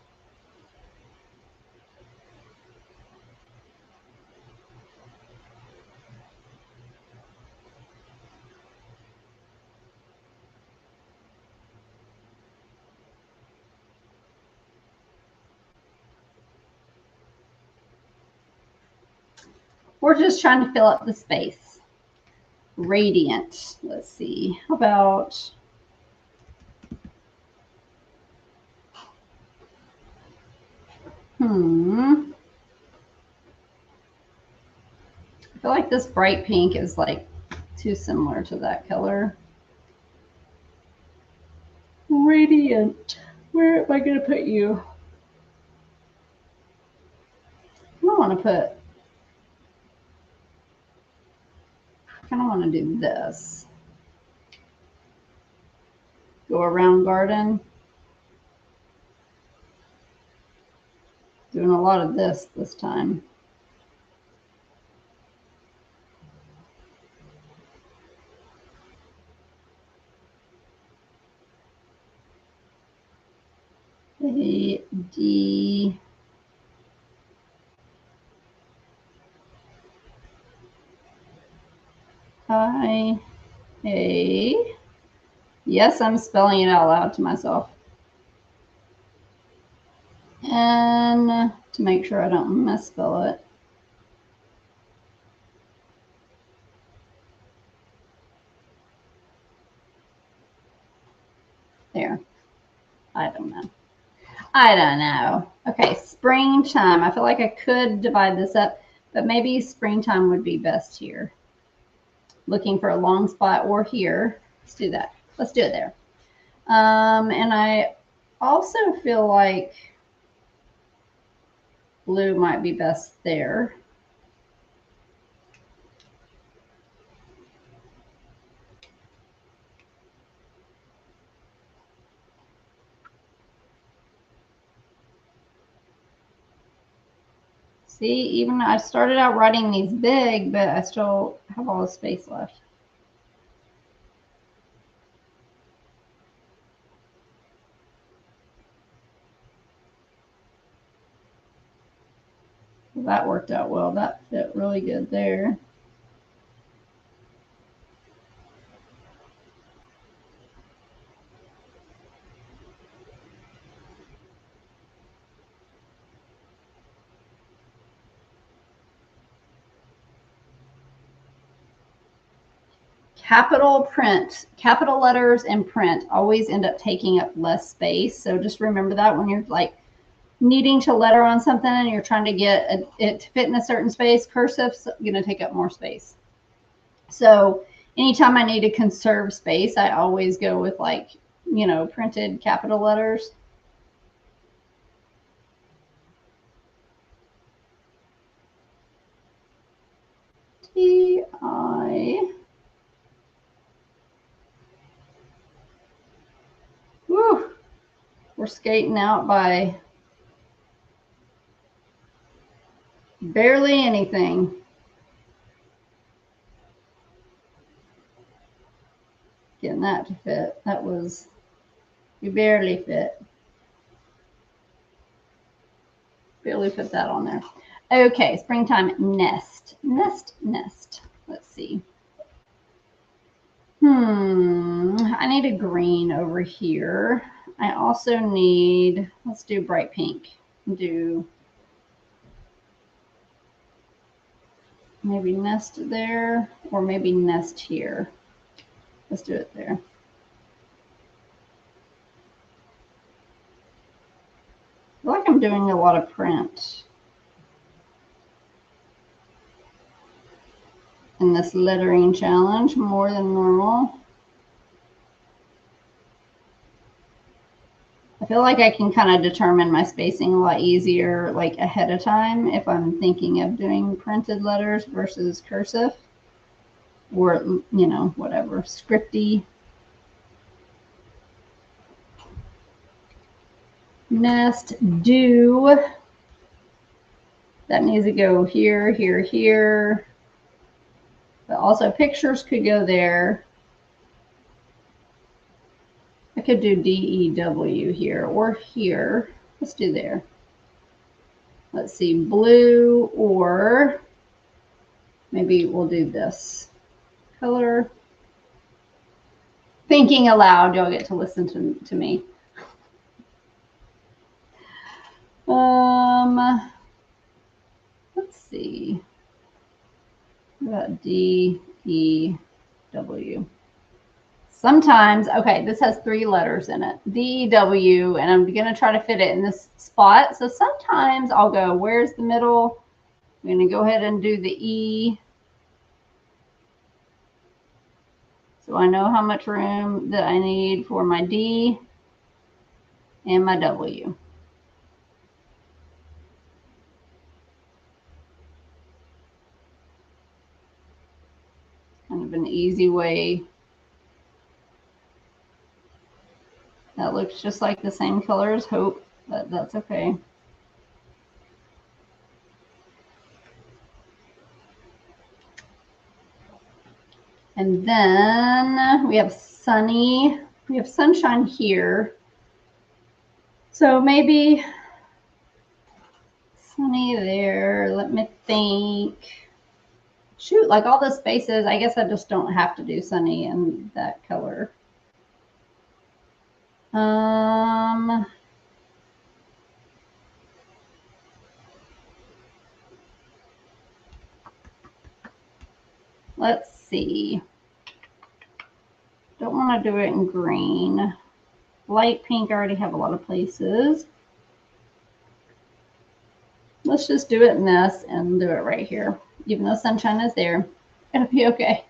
We're just trying to fill up the space. Radiant. Let's see. How about I feel like this bright pink is like too similar to that color. Radiant. Where am I going to put you? I don't want to put. I kind of want to do this. Go around garden. Doing a lot of this time. A, D, I, A. Yes, I'm spelling it out loud to myself. And to make sure I don't misspell it. There. I don't know. I don't know. Okay, springtime. I feel like I could divide this up, but maybe springtime would be best here. Looking for a long spot or here. Let's do that. Let's do it there. And I also feel like blue might be best there. See, even I started out writing these big, but I still have all the space left. Well, that worked out well. That fit really good there. Capital print, capital letters and print always end up taking up less space. So just remember that when you're like needing to letter on something and you're trying to get it to fit in a certain space, cursive's going to take up more space. So anytime I need to conserve space, I always go with like, you know, printed capital letters. T-I. Woo. We're skating out by barely anything. Getting that to fit. That was, you barely fit. Barely put that on there. Okay, springtime nest. Nest. Let's see. I need a green over here. I also need, let's do bright pink. Do maybe nest there or maybe nest here. Let's do it there. I feel like I'm doing a lot of print in this lettering challenge, more than normal. I feel like I can kind of determine my spacing a lot easier, like ahead of time, if I'm thinking of doing printed letters versus cursive, or, you know, whatever, scripty. Nest, do. That needs to go here, here, here. But also pictures could go there. I could do DEW here or here. Let's do there. Let's see, blue, or maybe we'll do this color. Thinking aloud, y'all get to listen to me. Let's see. What about DEW? Sometimes, okay, this has 3 letters in it, DEW, and I'm going to try to fit it in this spot. So sometimes I'll go, where's the middle? I'm going to go ahead and do the E. So I know how much room that I need for my D and my W. Kind of an easy way. That looks just like the same color as Hope, but that's okay. And then we have sunny. We have sunshine here. So maybe sunny there. Let me think. Shoot, like all the spaces, I guess I just don't have to do sunny in that color. Let's see. Don't want to do it in green. Light pink, I already have a lot of places. Let's just do it in this and do it right here. Even though sunshine is there, it'll be okay.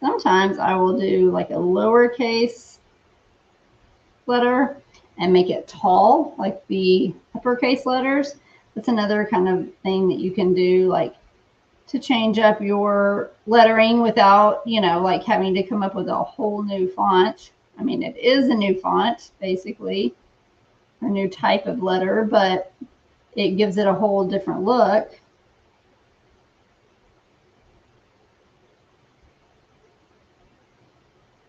Sometimes I will do like a lowercase letter and make it tall, like the uppercase letters. That's another kind of thing that you can do, like to change up your lettering without, you know, like having to come up with a whole new font. I mean, it is a new font, basically, a new type of letter, but it gives it a whole different look.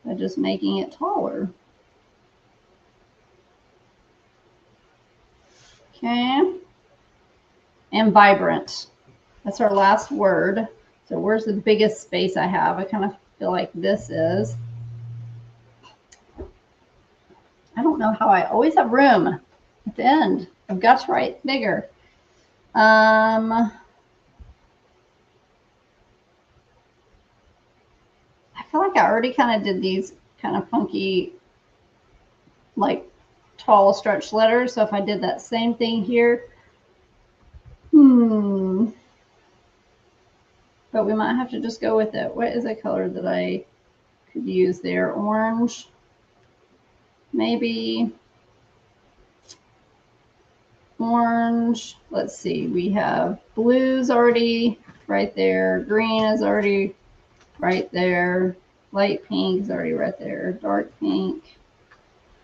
By just making it taller. Okay. And vibrant. That's our last word. So where's the biggest space I have? I kind of feel like this is. I don't know how I always have room at the end. I've got to write bigger. I feel like I already kind of did these kind of funky, like tall stretch letters. So if I did that same thing here, but we might have to just go with it. What is a color that I could use there? Orange, maybe. Orange. Let's see. We have blues already right there. Green is already right there. Light pink is already right there. Dark pink.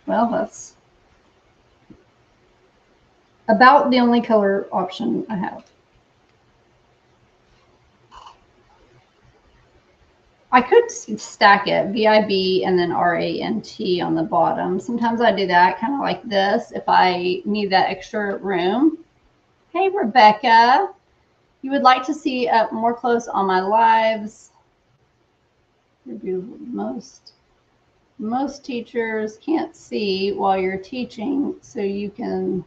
Well, that's about the only color option I have. I could stack it, VIB and then RANT on the bottom. Sometimes I do that kind of like this if I need that extra room. Hey, Rebecca. You would like to see up more close on my lives. You're beautiful the most. most teachers can't see while you're teaching, so you can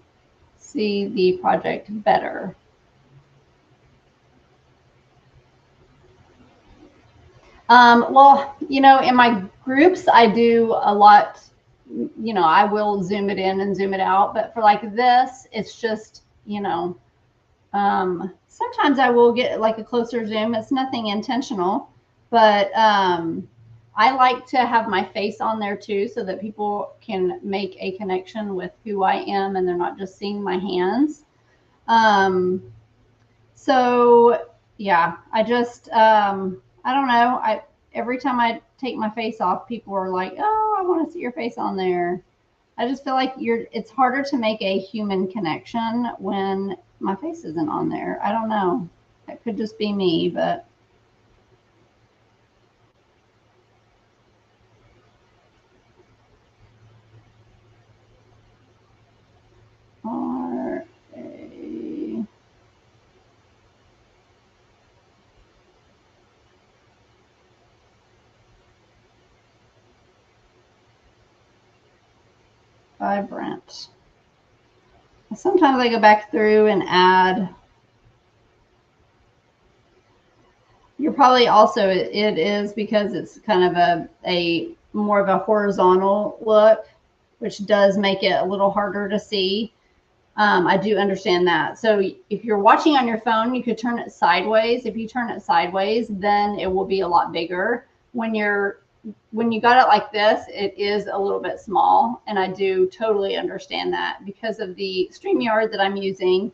see the project better. Well, in my groups, I do a lot, I will zoom it in and zoom it out, but for like this, it's just, sometimes I will get like a closer zoom. It's nothing intentional, but I like to have my face on there too so that people can make a connection with who I am and they're not just seeing my hands. So yeah, I don't know. Every time I take my face off, people are like, "Oh, I want to see your face on there." I just feel like it's harder to make a human connection when my face isn't on there. I don't know. It could just be me, but R-A Vibrant. Sometimes I go back through and add. You're probably also, it is because it's kind of a more of a horizontal look, which does make it a little harder to see. I do understand that. So if you're watching on your phone, you could turn it sideways. If you turn it sideways, then it will be a lot bigger. When you got it like this, it is a little bit small, and I do totally understand that because of the StreamYard that I'm using.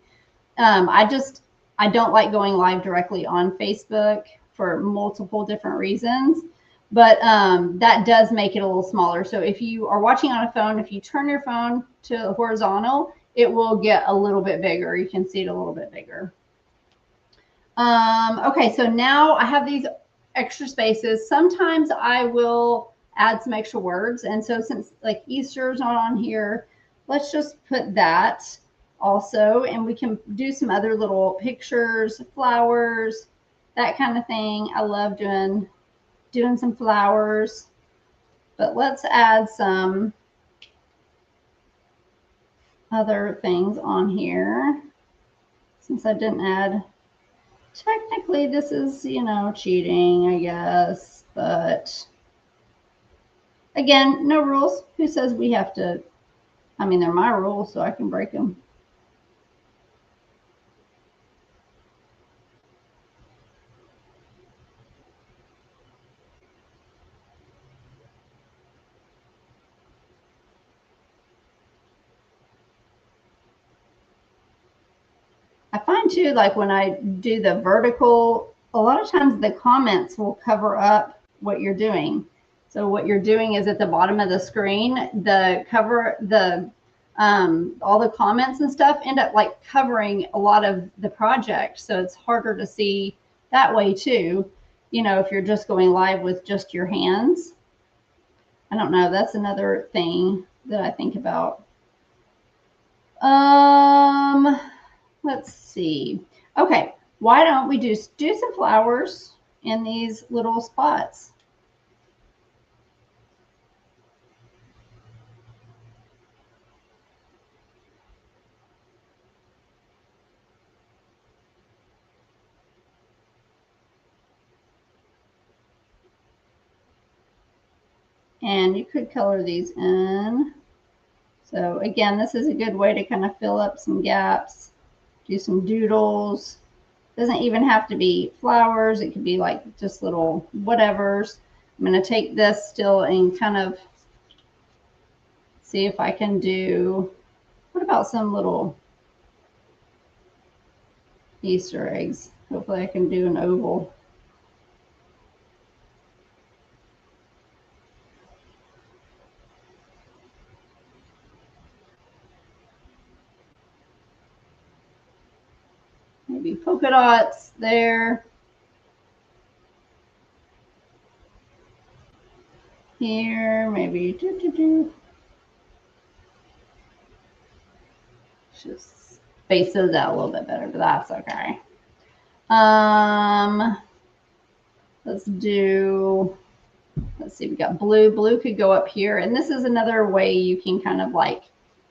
I don't like going live directly on Facebook for multiple different reasons, but that does make it a little smaller. So if you are watching on a phone, if you turn your phone to horizontal, it will get a little bit bigger. You can see it a little bit bigger. Okay, so now I have these extra spaces. Sometimes I will add some extra words. And so since like Easter is not on here, let's just put that also. And we can do some other little pictures, flowers, that kind of thing. I love doing some flowers. But let's add some other things on here. Since I didn't add, technically this is, cheating, I guess, but again, no rules. Who says we have to? I mean, they're my rules, so I can break them. I find too, like when I do the vertical, a lot of times the comments will cover up what you're doing. So what you're doing is at the bottom of the screen, all the comments and stuff end up like covering a lot of the project. So it's harder to see that way too. If you're just going live with just your hands. I don't know. That's another thing that I think about. Let's see. Okay, why don't we just do some flowers in these little spots? And you could color these in. So again, this is a good way to kind of fill up some gaps, do some doodles. Doesn't even have to be flowers. It could be like just little whatevers. I'm going to take this still and kind of see if I can do, what about some little Easter eggs? Hopefully I can do an oval. Maybe polka dots there. Here, maybe just space those out a little bit better, but that's okay. Let's do Let's see, we got blue. Blue could go up here. And this is another way you can kind of like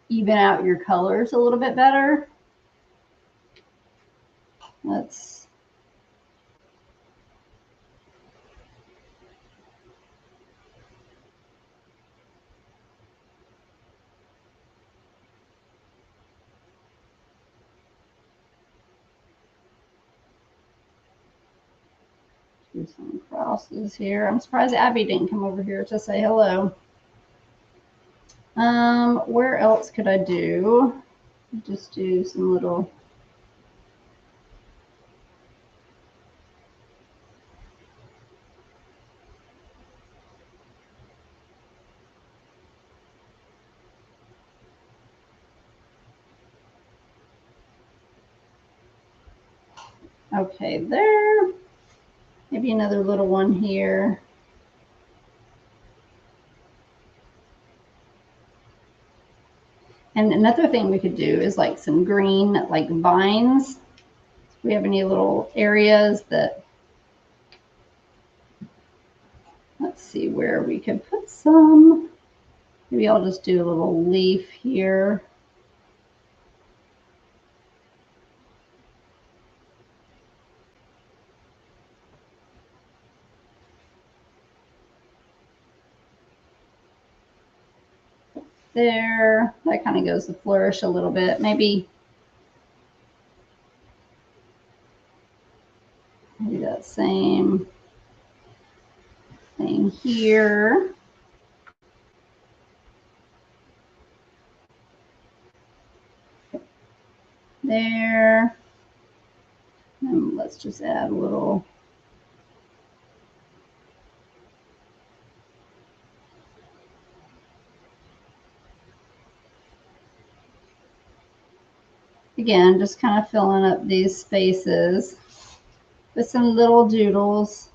even out your colors a little bit better. Let's do some crosses here. I'm surprised Abby didn't come over here to say hello. Where else could I do? Just do some little. Okay, there. Maybe another little one here. And another thing we could do is like some green, like vines. Do we have any little areas that, let's see where we could put some. Maybe I'll just do a little leaf here. There, that kind of goes to flourish a little bit. Maybe do that same thing here. There. And let's just add a little. Again, just kind of filling up these spaces with some little doodles.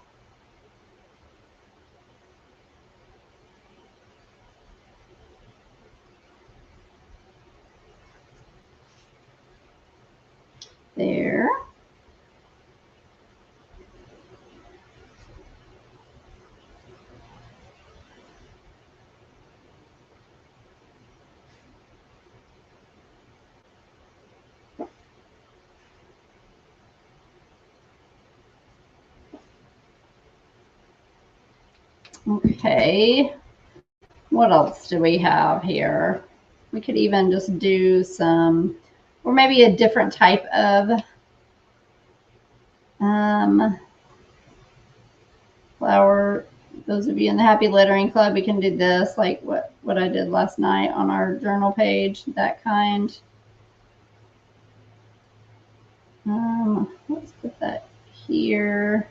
There. Okay. What else do we have here? We could even just do some, or maybe a different type of flower. Those of you in the Happy Lettering Club, we can do this, like what I did last night on our journal page, that kind. Let's put that here.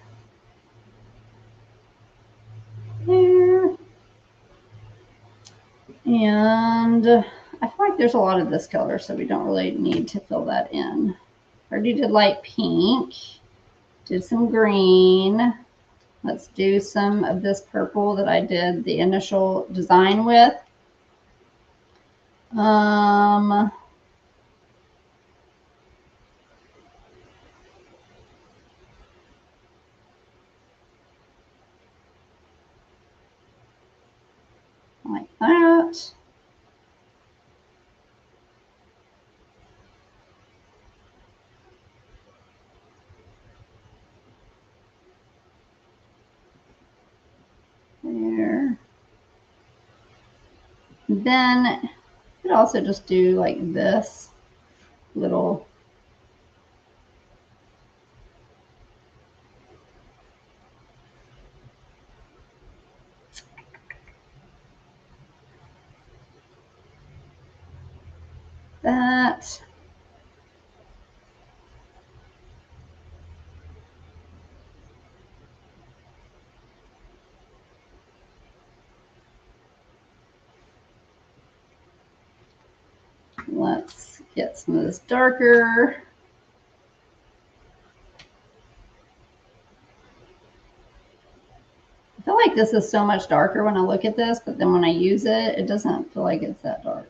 There. And I feel like there's a lot of this color, so we don't really need to fill that in. Already did light pink. Did some green. Let's do some of this purple that I did the initial design with. Like that. There. Then you could also just do like this little that. Let's get some of this darker. I feel like this is so much darker when I look at this, but then when I use it, it doesn't feel like it's that dark.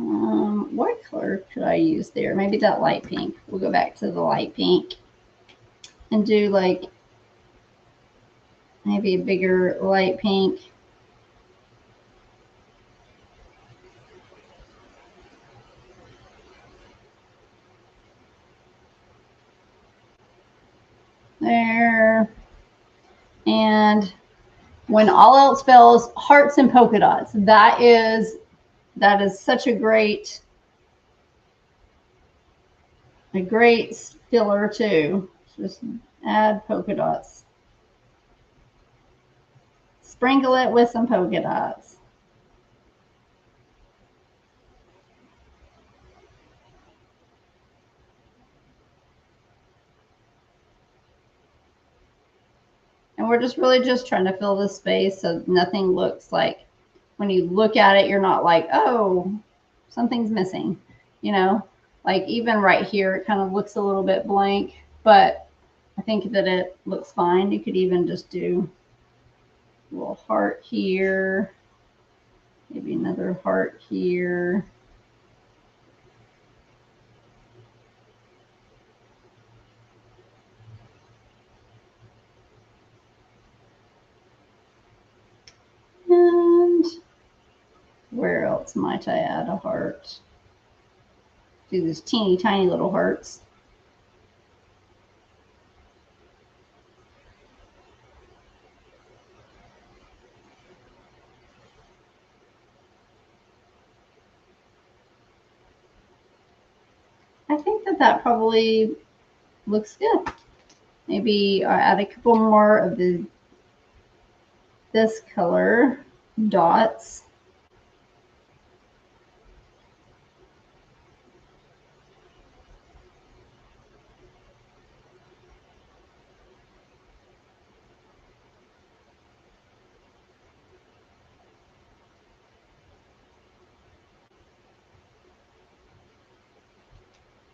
What color could I use there? Maybe that light pink. We'll go back to the light pink and do like maybe a bigger light pink. There. And when all else fails, hearts and polka dots. That is such a great filler too. Just add polka dots. Sprinkle it with some polka dots. And we're just really just trying to fill this space so nothing looks like, when you look at it, you're not like, oh, something's missing, you know? Like even right here, it kind of looks a little bit blank, but I think that it looks fine. You could even just do a little heart here, maybe another heart here. And where else might I add a heart? Do these teeny tiny little hearts. I think that probably looks good. Maybe I add a couple more of this color dots.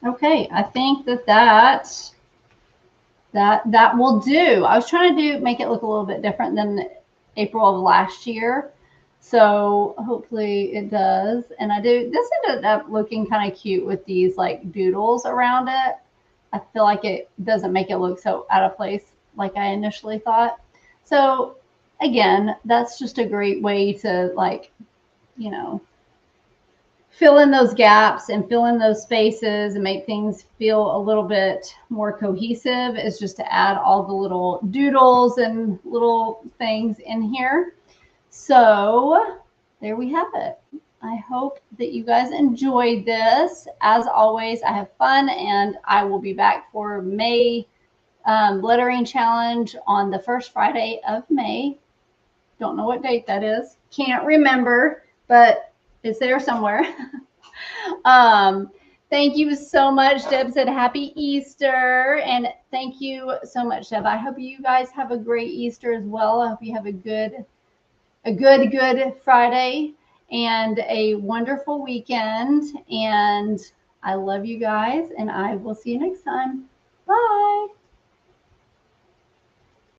Okay, I think that will do. I was trying to make it look a little bit different than April of last year. So hopefully it does. And this ended up looking kind of cute with these like doodles around it. I feel like it doesn't make it look so out of place like I initially thought. So again, that's just a great way to, like, you know, fill in those gaps and fill in those spaces and make things feel a little bit more cohesive, is just to add all the little doodles and little things in here. So there we have it. I hope that you guys enjoyed this. As always, I have fun, and I will be back for May lettering challenge on the first Friday of May. Don't know what date that is. Can't remember, but it's there somewhere. Thank you so much. Deb said happy Easter, and thank you so much, Deb. I hope you guys have a great Easter as well. I hope you have a good Friday and a wonderful weekend. And I love you guys, and I will see you next time. Bye.